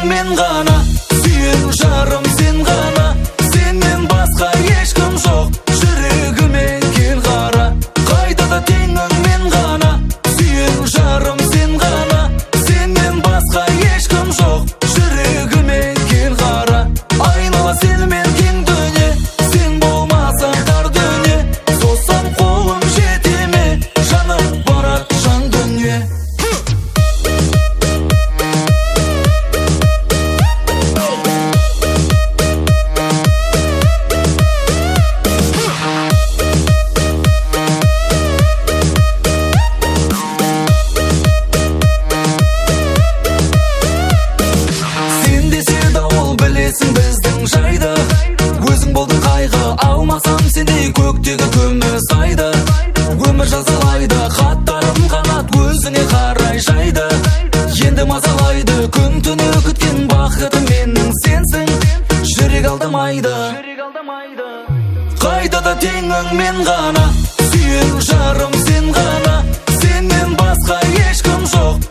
мен ғана, сүйген жарым сен ғана, сенен басқа ешкім жоқ, жүрегіме кел қара. Қайда теңің мен ғана, сүйген жарым сен ғана, сенен басқа ешкім жоқ, жүрегіме кел қара. Айнала сенімен кең дүние, сен болмасаң тар дүние, созсам қолым жете ме, жаным барат жан дүние. Сен десе дауыл білесің біздің жайды, өзің болдың қайғы, алмасам сендей көктегі күміс айды. Өмір жазалайды, хаттарым қанат өзіңе қарай жайды. Енді мазалайды, күн түні күткен бақытым менің сенсің, жүрек алдамайды. Қайда теңің мен ғана, сүйген жарым сен ғана, сенен басқа ешкім жоқ,